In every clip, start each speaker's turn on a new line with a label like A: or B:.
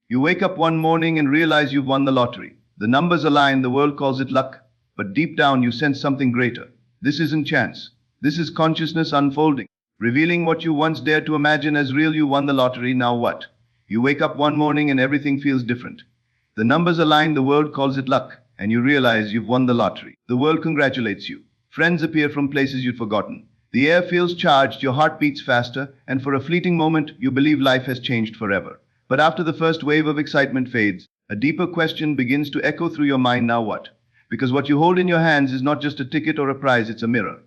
A: You wake up one morning and realize you've won the lottery. The numbers align, the world calls it luck, but deep down you sense something greater. This isn't chance. This is consciousness unfolding, revealing what you once dared to imagine as real. You won the lottery, now what? You wake up one morning and everything feels different. The numbers align, the world calls it luck, and you realize you've won the lottery. The world congratulates you. Friends appear from places you'd forgotten. The air feels charged, your heart beats faster, and for a fleeting moment, you believe life has changed forever. But after the first wave of excitement fades, a deeper question begins to echo through your mind, now what? Because what you hold in your hands is not just a ticket or a prize, it's a mirror.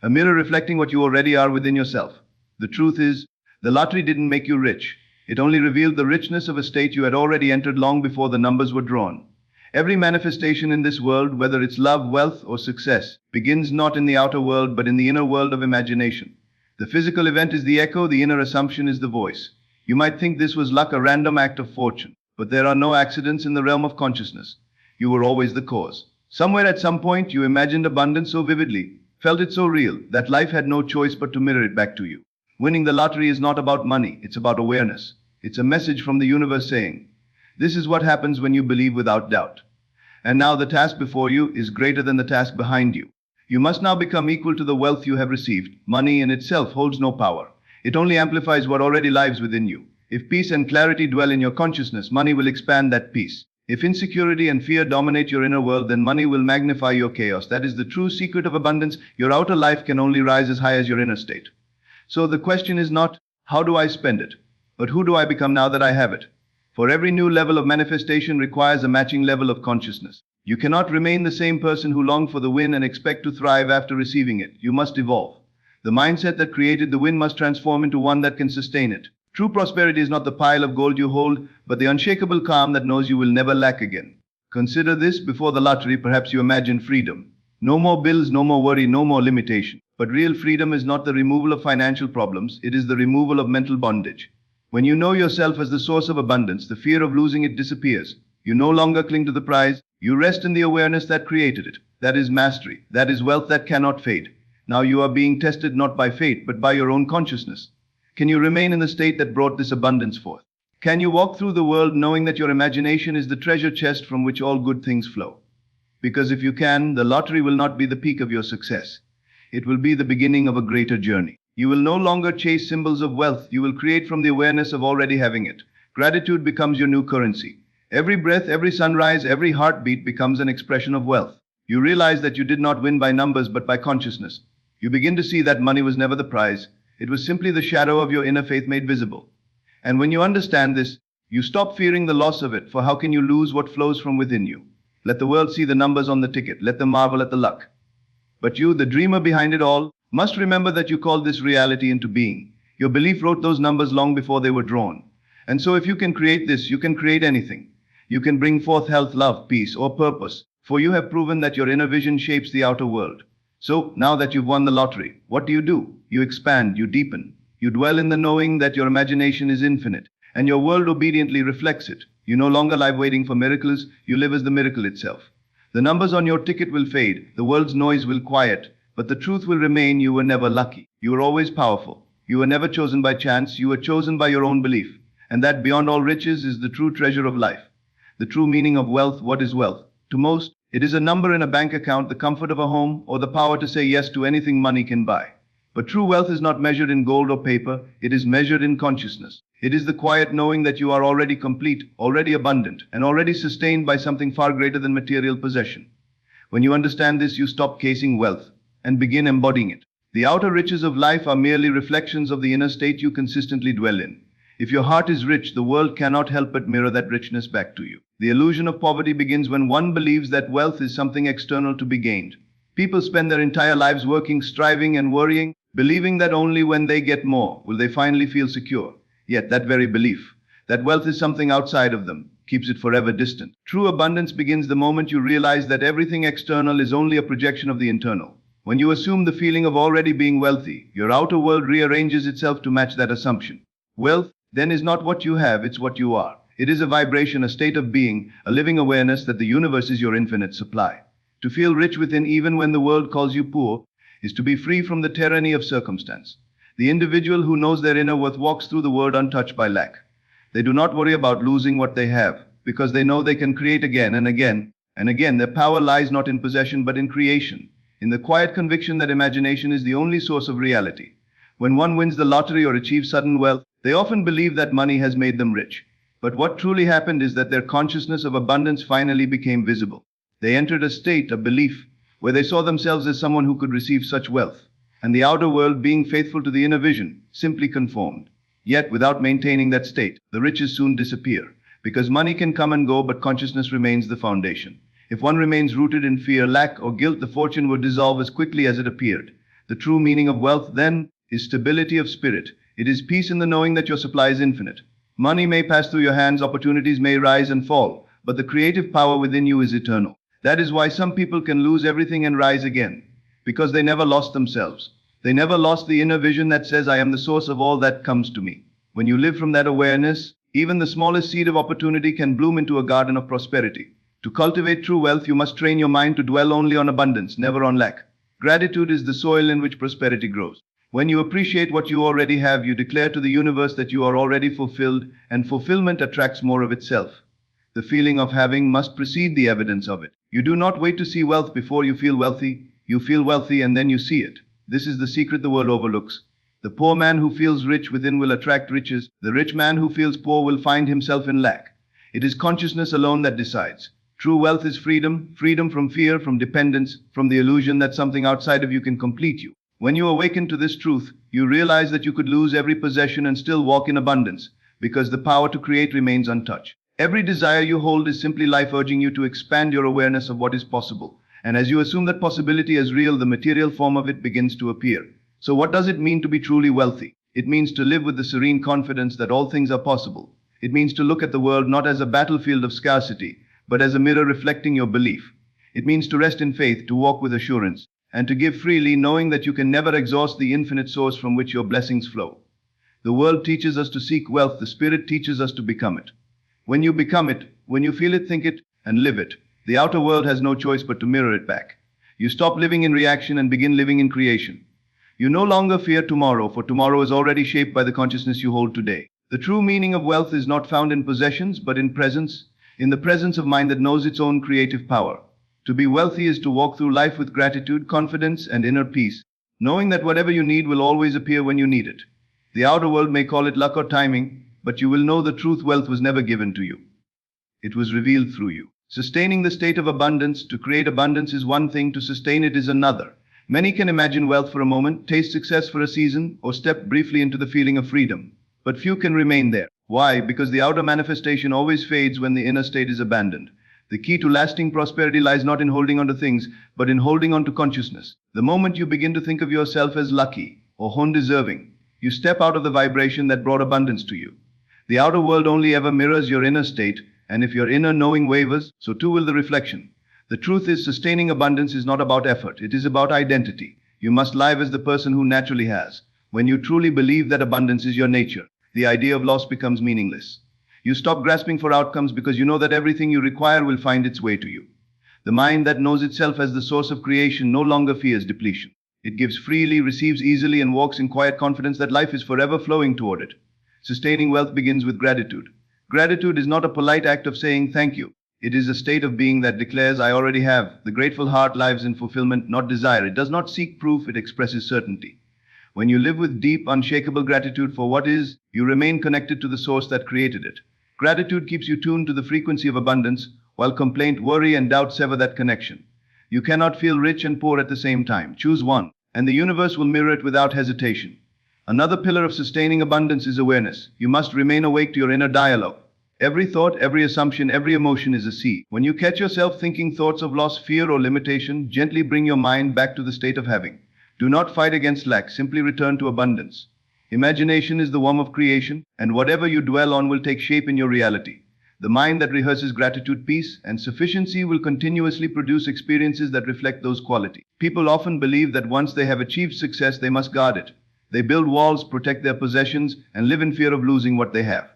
A: A mirror reflecting what you already are within yourself. The truth is, the lottery didn't make you rich. It only revealed the richness of a state you had already entered long before the numbers were drawn. Every manifestation in this world, whether it's love, wealth, or success, begins not in the outer world but in the inner world of imagination. The physical event is the echo, the inner assumption is the voice. You might think this was luck, a random act of fortune, but there are no accidents in the realm of consciousness. You were always the cause. Somewhere at some point you imagined abundance so vividly, felt it so real, that life had no choice but to mirror it back to you. Winning the lottery is not about money, it's about awareness. It's a message from the universe saying, this is what happens when you believe without doubt. And now the task before you is greater than the task behind you. You must now become equal to the wealth you have received. Money in itself holds no power. It only amplifies what already lives within you. If peace and clarity dwell in your consciousness, money will expand that peace. If insecurity and fear dominate your inner world, then money will magnify your chaos. That is the true secret of abundance. Your outer life can only rise as high as your inner state. So the question is not, how do I spend it? But who do I become now that I have it? For every new level of manifestation requires a matching level of consciousness. You cannot remain the same person who longed for the win and expect to thrive after receiving it. You must evolve. The mindset that created the win must transform into one that can sustain it. True prosperity is not the pile of gold you hold, but the unshakable calm that knows you will never lack again. Consider this: before the lottery, perhaps you imagined freedom. No more bills, no more worry, no more limitation. But real freedom is not the removal of financial problems, it is the removal of mental bondage. When you know yourself as the source of abundance, the fear of losing it disappears. You no longer cling to the prize, you rest in the awareness that created it. That is mastery, that is wealth that cannot fade. Now you are being tested not by fate, but by your own consciousness. Can you remain in the state that brought this abundance forth? Can you walk through the world knowing that your imagination is the treasure chest from which all good things flow? Because if you can, the lottery will not be the peak of your success. It will be the beginning of a greater journey. You will no longer chase symbols of wealth, you will create from the awareness of already having it. Gratitude becomes your new currency. Every breath, every sunrise, every heartbeat becomes an expression of wealth. You realize that you did not win by numbers but by consciousness. You begin to see that money was never the prize. It was simply the shadow of your inner faith made visible. And when you understand this, you stop fearing the loss of it, for how can you lose what flows from within you? Let the world see the numbers on the ticket, let them marvel at the luck. But you, the dreamer behind it all, must remember that you called this reality into being. Your belief wrote those numbers long before they were drawn. And so if you can create this, you can create anything. You can bring forth health, love, peace, or purpose, for you have proven that your inner vision shapes the outer world. So, now that you've won the lottery, what do? You expand, you deepen. You dwell in the knowing that your imagination is infinite, and your world obediently reflects it. You no longer live waiting for miracles, you live as the miracle itself. The numbers on your ticket will fade, the world's noise will quiet, but the truth will remain: you were never lucky. You were always powerful. You were never chosen by chance, you were chosen by your own belief. And that, beyond all riches, is the true treasure of life. The true meaning of wealth. What is wealth? To most, it is a number in a bank account, the comfort of a home, or the power to say yes to anything money can buy. But true wealth is not measured in gold or paper, it is measured in consciousness. It is the quiet knowing that you are already complete, already abundant, and already sustained by something far greater than material possession. When you understand this, you stop chasing wealth and begin embodying it. The outer riches of life are merely reflections of the inner state you consistently dwell in. If your heart is rich, the world cannot help but mirror that richness back to you. The illusion of poverty begins when one believes that wealth is something external to be gained. People spend their entire lives working, striving, and worrying, believing that only when they get more will they finally feel secure. Yet that very belief, that wealth is something outside of them, keeps it forever distant. True abundance begins the moment you realize that everything external is only a projection of the internal. When you assume the feeling of already being wealthy, your outer world rearranges itself to match that assumption. Wealth, then, is not what you have, it's what you are. It is a vibration, a state of being, a living awareness that the universe is your infinite supply. To feel rich within even when the world calls you poor is to be free from the tyranny of circumstance. The individual who knows their inner worth walks through the world untouched by lack. They do not worry about losing what they have, because they know they can create again and again and again. Their power lies not in possession but in creation, in the quiet conviction that imagination is the only source of reality. When one wins the lottery or achieves sudden wealth, they often believe that money has made them rich. But what truly happened is that their consciousness of abundance finally became visible. They entered a state, a belief, where they saw themselves as someone who could receive such wealth, and the outer world, being faithful to the inner vision, simply conformed. Yet, without maintaining that state, the riches soon disappear, because money can come and go, but consciousness remains the foundation. If one remains rooted in fear, lack, or guilt, the fortune will dissolve as quickly as it appeared. The true meaning of wealth, then, is stability of spirit. It is peace in the knowing that your supply is infinite. Money may pass through your hands, opportunities may rise and fall, but the creative power within you is eternal. That is why some people can lose everything and rise again, because they never lost themselves. They never lost the inner vision that says, I am the source of all that comes to me. When you live from that awareness, even the smallest seed of opportunity can bloom into a garden of prosperity. To cultivate true wealth, you must train your mind to dwell only on abundance, never on lack. Gratitude is the soil in which prosperity grows. When you appreciate what you already have, you declare to the universe that you are already fulfilled, and fulfillment attracts more of itself. The feeling of having must precede the evidence of it. You do not wait to see wealth before you feel wealthy. You feel wealthy and then you see it. This is the secret the world overlooks. The poor man who feels rich within will attract riches. The rich man who feels poor will find himself in lack. It is consciousness alone that decides. True wealth is freedom, freedom from fear, from dependence, from the illusion that something outside of you can complete you. When you awaken to this truth, you realize that you could lose every possession and still walk in abundance, because the power to create remains untouched. Every desire you hold is simply life urging you to expand your awareness of what is possible. And as you assume that possibility as real, the material form of it begins to appear. So what does it mean to be truly wealthy? It means to live with the serene confidence that all things are possible. It means to look at the world not as a battlefield of scarcity, but as a mirror reflecting your belief. It means to rest in faith, to walk with assurance, and to give freely, knowing that you can never exhaust the infinite source from which your blessings flow. The world teaches us to seek wealth, the spirit teaches us to become it. When you become it, when you feel it, think it, and live it, the outer world has no choice but to mirror it back. You stop living in reaction and begin living in creation. You no longer fear tomorrow, for tomorrow is already shaped by the consciousness you hold today. The true meaning of wealth is not found in possessions, but in presence, in the presence of mind that knows its own creative power. To be wealthy is to walk through life with gratitude, confidence, and inner peace, knowing that whatever you need will always appear when you need it. The outer world may call it luck or timing, but you will know the truth: wealth was never given to you. It was revealed through you. Sustaining the state of abundance, to create abundance is one thing, to sustain it is another. Many can imagine wealth for a moment, taste success for a season, or step briefly into the feeling of freedom. But few can remain there. Why? Because the outer manifestation always fades when the inner state is abandoned. The key to lasting prosperity lies not in holding on to things, but in holding on to consciousness. The moment you begin to think of yourself as lucky or undeserving, you step out of the vibration that brought abundance to you. The outer world only ever mirrors your inner state, and if your inner knowing wavers, so too will the reflection. The truth is, sustaining abundance is not about effort, it is about identity. You must live as the person who naturally has. When you truly believe that abundance is your nature, the idea of loss becomes meaningless. You stop grasping for outcomes because you know that everything you require will find its way to you. The mind that knows itself as the source of creation no longer fears depletion. It gives freely, receives easily, and walks in quiet confidence that life is forever flowing toward it. Sustaining wealth begins with gratitude. Gratitude is not a polite act of saying thank you. It is a state of being that declares, I already have. The grateful heart lives in fulfillment, not desire. It does not seek proof, it expresses certainty. When you live with deep, unshakable gratitude for what is, you remain connected to the source that created it. Gratitude keeps you tuned to the frequency of abundance, while complaint, worry, and doubt sever that connection. You cannot feel rich and poor at the same time. Choose one, and the universe will mirror it without hesitation. Another pillar of sustaining abundance is awareness. You must remain awake to your inner dialogue. Every thought, every assumption, every emotion is a seed. When you catch yourself thinking thoughts of loss, fear, or limitation, gently bring your mind back to the state of having. Do not fight against lack, simply return to abundance. Imagination is the womb of creation, and whatever you dwell on will take shape in your reality. The mind that rehearses gratitude, peace, and sufficiency will continuously produce experiences that reflect those qualities. People often believe that once they have achieved success, they must guard it. They build walls, protect their possessions, and live in fear of losing what they have.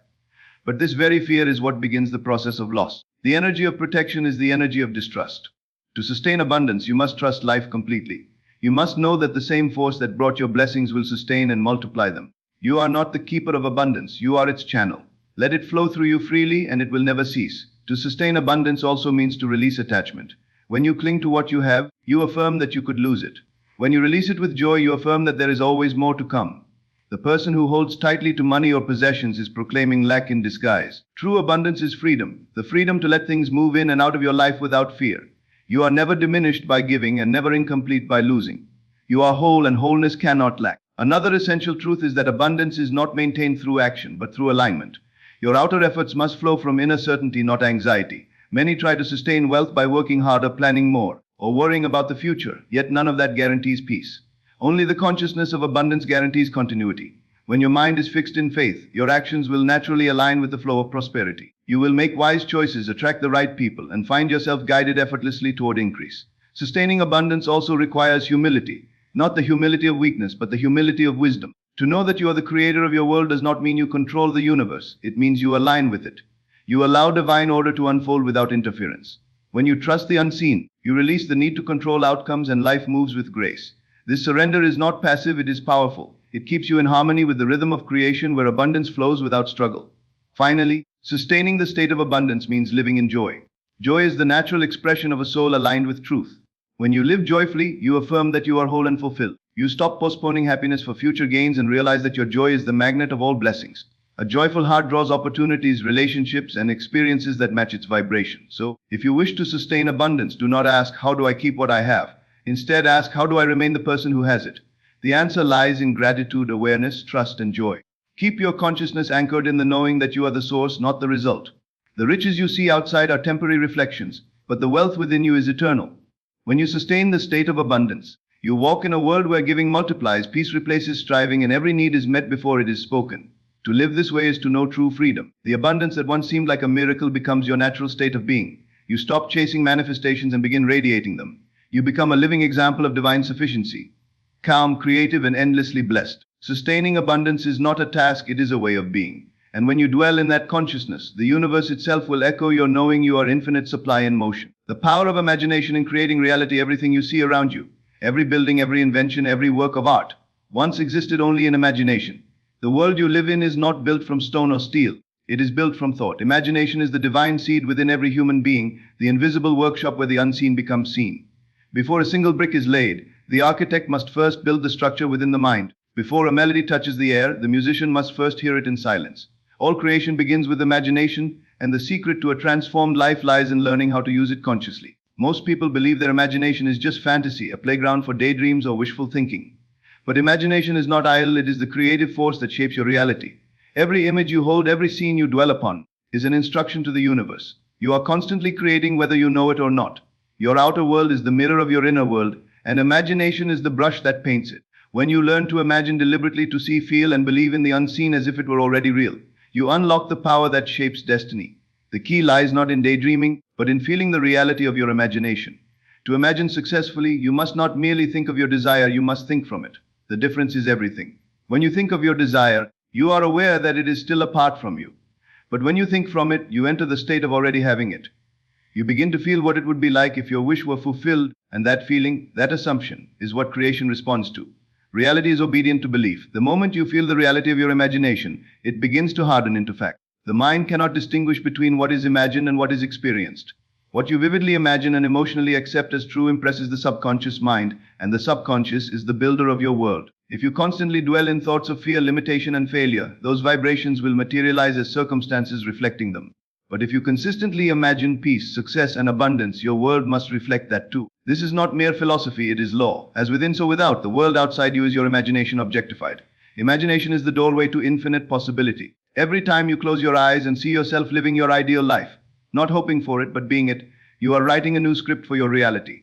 A: But this very fear is what begins the process of loss. The energy of protection is the energy of distrust. To sustain abundance, you must trust life completely. You must know that the same force that brought your blessings will sustain and multiply them. You are not the keeper of abundance, you are its channel. Let it flow through you freely and it will never cease. To sustain abundance also means to release attachment. When you cling to what you have, you affirm that you could lose it. When you release it with joy, you affirm that there is always more to come. The person who holds tightly to money or possessions is proclaiming lack in disguise. True abundance is freedom, the freedom to let things move in and out of your life without fear. You are never diminished by giving and never incomplete by losing. You are whole and wholeness cannot lack. Another essential truth is that abundance is not maintained through action, but through alignment. Your outer efforts must flow from inner certainty, not anxiety. Many try to sustain wealth by working harder, planning more, or worrying about the future, yet none of that guarantees peace. Only the consciousness of abundance guarantees continuity. When your mind is fixed in faith, your actions will naturally align with the flow of prosperity. You will make wise choices, attract the right people, and find yourself guided effortlessly toward increase. Sustaining abundance also requires humility, not the humility of weakness, but the humility of wisdom. To know that you are the creator of your world does not mean you control the universe. It means you align with it. You allow divine order to unfold without interference. When you trust the unseen, you release the need to control outcomes and life moves with grace. This surrender is not passive, it is powerful. It keeps you in harmony with the rhythm of creation where abundance flows without struggle. Finally, sustaining the state of abundance means living in joy. Joy is the natural expression of a soul aligned with truth. When you live joyfully, you affirm that you are whole and fulfilled. You stop postponing happiness for future gains and realize that your joy is the magnet of all blessings. A joyful heart draws opportunities, relationships, and experiences that match its vibration. So, if you wish to sustain abundance, do not ask, how do I keep what I have? Instead, ask, how do I remain the person who has it? The answer lies in gratitude, awareness, trust, and joy. Keep your consciousness anchored in the knowing that you are the source, not the result. The riches you see outside are temporary reflections, but the wealth within you is eternal. When you sustain the state of abundance, you walk in a world where giving multiplies, peace replaces striving, and every need is met before it is spoken. To live this way is to know true freedom. The abundance that once seemed like a miracle becomes your natural state of being. You stop chasing manifestations and begin radiating them. You become a living example of divine sufficiency, calm, creative, and endlessly blessed. Sustaining abundance is not a task, it is a way of being. And when you dwell in that consciousness, the universe itself will echo your knowing you are infinite supply in motion. The power of imagination in creating reality, everything you see around you, every building, every invention, every work of art, once existed only in imagination. The world you live in is not built from stone or steel. It is built from thought. Imagination is the divine seed within every human being, the invisible workshop where the unseen becomes seen. Before a single brick is laid, the architect must first build the structure within the mind. Before a melody touches the air, the musician must first hear it in silence. All creation begins with imagination, and the secret to a transformed life lies in learning how to use it consciously. Most people believe their imagination is just fantasy, a playground for daydreams or wishful thinking. But imagination is not idle, it is the creative force that shapes your reality. Every image you hold, every scene you dwell upon, is an instruction to the universe. You are constantly creating whether you know it or not. Your outer world is the mirror of your inner world, and imagination is the brush that paints it. When you learn to imagine deliberately, to see, feel, and believe in the unseen as if it were already real, you unlock the power that shapes destiny. The key lies not in daydreaming, but in feeling the reality of your imagination. To imagine successfully, you must not merely think of your desire, you must think from it. The difference is everything. When you think of your desire, you are aware that it is still apart from you. But when you think from it, you enter the state of already having it. You begin to feel what it would be like if your wish were fulfilled, and that feeling, that assumption, is what creation responds to. Reality is obedient to belief. The moment you feel the reality of your imagination, it begins to harden into fact. The mind cannot distinguish between what is imagined and what is experienced. What you vividly imagine and emotionally accept as true impresses the subconscious mind, and the subconscious is the builder of your world. If you constantly dwell in thoughts of fear, limitation, and failure, those vibrations will materialize as circumstances reflecting them. But if you consistently imagine peace, success, and abundance, your world must reflect that too. This is not mere philosophy, it is law. As within, so without. The world outside you is your imagination objectified. Imagination is the doorway to infinite possibility. Every time you close your eyes and see yourself living your ideal life, not hoping for it, but being it, you are writing a new script for your reality.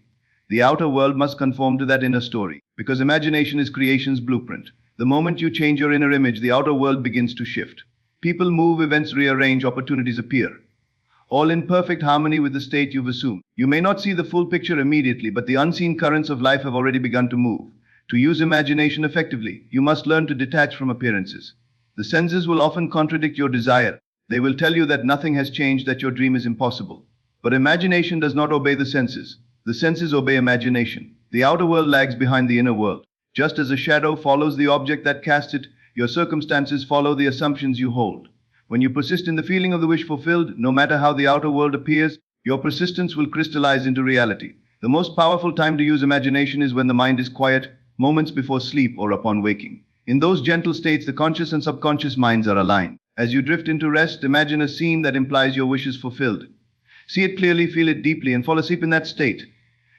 A: The outer world must conform to that inner story, because imagination is creation's blueprint. The moment you change your inner image, the outer world begins to shift. People move, events rearrange, opportunities appear, all in perfect harmony with the state you've assumed. You may not see the full picture immediately, but the unseen currents of life have already begun to move. To use imagination effectively, you must learn to detach from appearances. The senses will often contradict your desire. They will tell you that nothing has changed, that your dream is impossible. But imagination does not obey the senses. The senses obey imagination. The outer world lags behind the inner world. Just as a shadow follows the object that casts it, your circumstances follow the assumptions you hold. When you persist in the feeling of the wish fulfilled, no matter how the outer world appears, your persistence will crystallize into reality. The most powerful time to use imagination is when the mind is quiet, moments before sleep or upon waking. In those gentle states, the conscious and subconscious minds are aligned. As you drift into rest, imagine a scene that implies your wish is fulfilled. See it clearly, feel it deeply, and fall asleep in that state.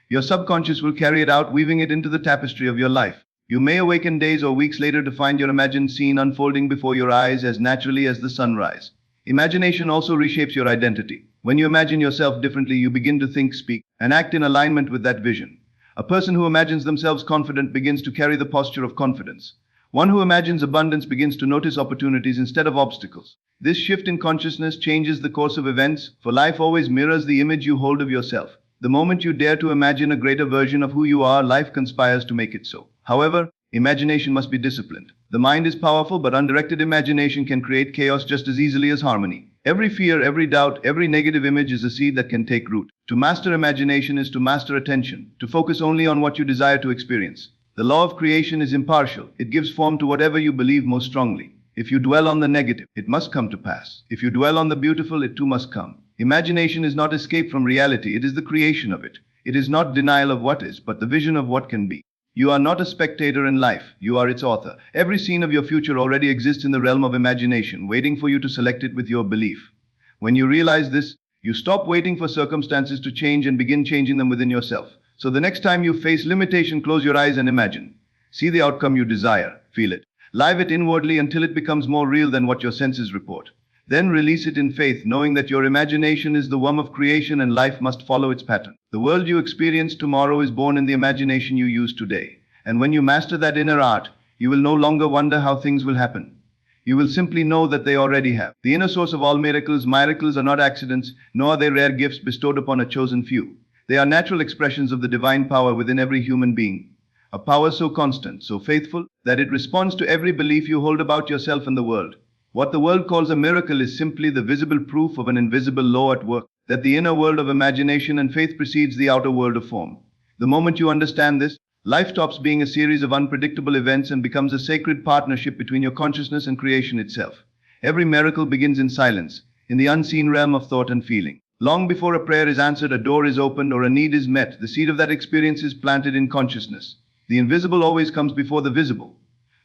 A: Your subconscious will carry it out, weaving it into the tapestry of your life. You may awaken days or weeks later to find your imagined scene unfolding before your eyes as naturally as the sunrise. Imagination also reshapes your identity. When you imagine yourself differently, you begin to think, speak, and act in alignment with that vision. A person who imagines themselves confident begins to carry the posture of confidence. One who imagines abundance begins to notice opportunities instead of obstacles. This shift in consciousness changes the course of events, for life always mirrors the image you hold of yourself. The moment you dare to imagine a greater version of who you are, life conspires to make it so. However, imagination must be disciplined. The mind is powerful, but undirected imagination can create chaos just as easily as harmony. Every fear, every doubt, every negative image is a seed that can take root. To master imagination is to master attention, to focus only on what you desire to experience. The law of creation is impartial. It gives form to whatever you believe most strongly. If you dwell on the negative, it must come to pass. If you dwell on the beautiful, it too must come. Imagination is not escape from reality, it is the creation of it. It is not denial of what is, but the vision of what can be. You are not a spectator in life, you are its author. Every scene of your future already exists in the realm of imagination, waiting for you to select it with your belief. When you realize this, you stop waiting for circumstances to change and begin changing them within yourself. So the next time you face limitation, close your eyes and imagine. See the outcome you desire, feel it. Live it inwardly until it becomes more real than what your senses report. Then release it in faith, knowing that your imagination is the womb of creation and life must follow its pattern. The world you experience tomorrow is born in the imagination you use today. And when you master that inner art, you will no longer wonder how things will happen. You will simply know that they already have. The inner source of all miracles are not accidents, nor are they rare gifts bestowed upon a chosen few. They are natural expressions of the divine power within every human being. A power so constant, so faithful, that it responds to every belief you hold about yourself and the world. What the world calls a miracle is simply the visible proof of an invisible law at work, that the inner world of imagination and faith precedes the outer world of form. The moment you understand this, life stops being a series of unpredictable events and becomes a sacred partnership between your consciousness and creation itself. Every miracle begins in silence, in the unseen realm of thought and feeling. Long before a prayer is answered, a door is opened, or a need is met, the seed of that experience is planted in consciousness. The invisible always comes before the visible.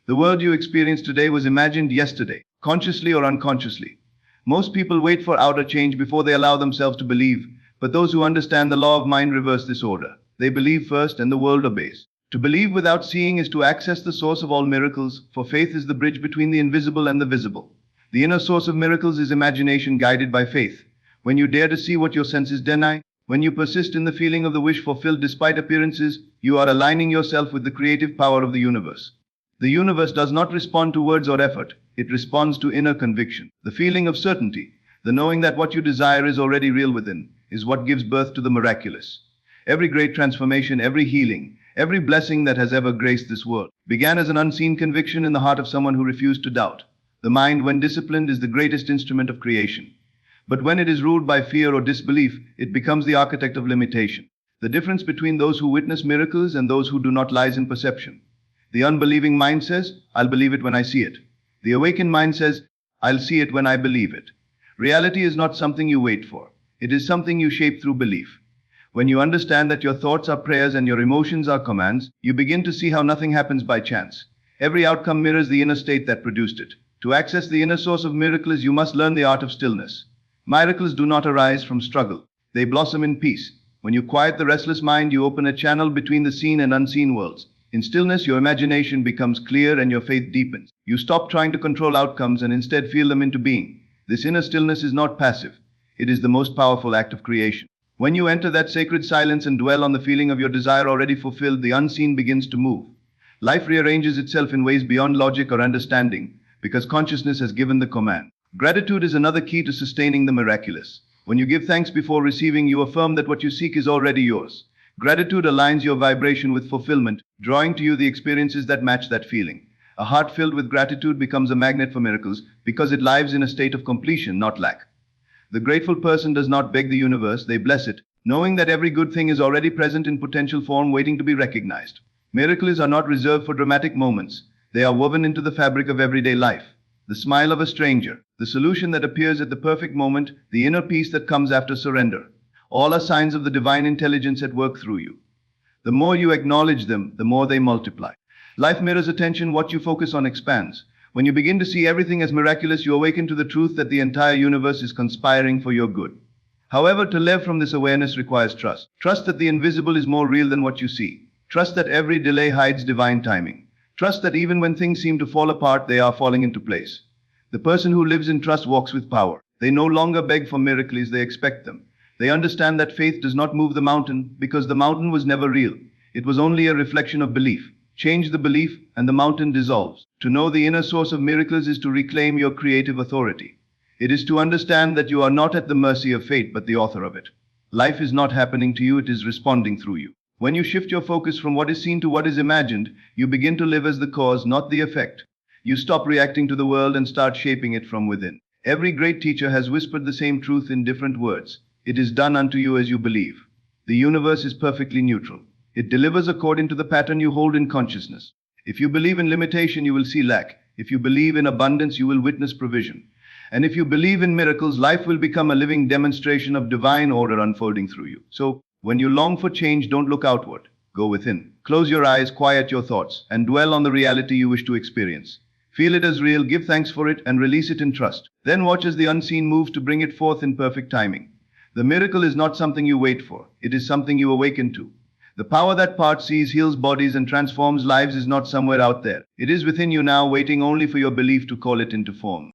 A: The world you experience today was imagined yesterday, consciously or unconsciously. Most people wait for outer change before they allow themselves to believe, but those who understand the law of mind reverse this order. They believe first and the world obeys. To believe without seeing is to access the source of all miracles, for faith is the bridge between the invisible and the visible. The inner source of miracles is imagination guided by faith. When you dare to see what your senses deny, when you persist in the feeling of the wish fulfilled despite appearances, you are aligning yourself with the creative power of the universe. The universe does not respond to words or effort, it responds to inner conviction. The feeling of certainty, the knowing that what you desire is already real within, is what gives birth to the miraculous. Every great transformation, every healing, every blessing that has ever graced this world began as an unseen conviction in the heart of someone who refused to doubt. The mind, when disciplined, is the greatest instrument of creation. But when it is ruled by fear or disbelief, it becomes the architect of limitation. The difference between those who witness miracles and those who do not lies in perception. The unbelieving mind says, "I'll believe it when I see it." The awakened mind says, "I'll see it when I believe it." Reality is not something you wait for. It is something you shape through belief. When you understand that your thoughts are prayers and your emotions are commands, you begin to see how nothing happens by chance. Every outcome mirrors the inner state that produced it. To access the inner source of miracles, you must learn the art of stillness. Miracles do not arise from struggle. They blossom in peace. When you quiet the restless mind, you open a channel between the seen and unseen worlds. In stillness, your imagination becomes clear and your faith deepens. You stop trying to control outcomes and instead feel them into being. This inner stillness is not passive. It is the most powerful act of creation. When you enter that sacred silence and dwell on the feeling of your desire already fulfilled, the unseen begins to move. Life rearranges itself in ways beyond logic or understanding, because consciousness has given the command. Gratitude is another key to sustaining the miraculous. When you give thanks before receiving, you affirm that what you seek is already yours. Gratitude aligns your vibration with fulfillment, drawing to you the experiences that match that feeling. A heart filled with gratitude becomes a magnet for miracles because it lives in a state of completion, not lack. The grateful person does not beg the universe, they bless it, knowing that every good thing is already present in potential form waiting to be recognized. Miracles are not reserved for dramatic moments. They are woven into the fabric of everyday life. The smile of a stranger, the solution that appears at the perfect moment, the inner peace that comes after surrender. All are signs of the divine intelligence at work through you. The more you acknowledge them, the more they multiply. Life mirrors attention. What you focus on expands. When you begin to see everything as miraculous, you awaken to the truth that the entire universe is conspiring for your good. However, to live from this awareness requires trust. Trust that the invisible is more real than what you see. Trust that every delay hides divine timing. Trust that even when things seem to fall apart, they are falling into place. The person who lives in trust walks with power. They no longer beg for miracles, they expect them. They understand that faith does not move the mountain because the mountain was never real. It was only a reflection of belief. Change the belief and the mountain dissolves. To know the inner source of miracles is to reclaim your creative authority. It is to understand that you are not at the mercy of fate but the author of it. Life is not happening to you, it is responding through you. When you shift your focus from what is seen to what is imagined, you begin to live as the cause, not the effect. You stop reacting to the world and start shaping it from within. Every great teacher has whispered the same truth in different words. It is done unto you as you believe. The universe is perfectly neutral. It delivers according to the pattern you hold in consciousness. If you believe in limitation, you will see lack. If you believe in abundance, you will witness provision. And if you believe in miracles, life will become a living demonstration of divine order unfolding through you. So, when you long for change, don't look outward. Go within. Close your eyes, quiet your thoughts, and dwell on the reality you wish to experience. Feel it as real, give thanks for it, and release it in trust. Then watch as the unseen moves to bring it forth in perfect timing. The miracle is not something you wait for. It is something you awaken to. The power that parts seas, heals bodies, and transforms lives is not somewhere out there. It is within you now, waiting only for your belief to call it into form.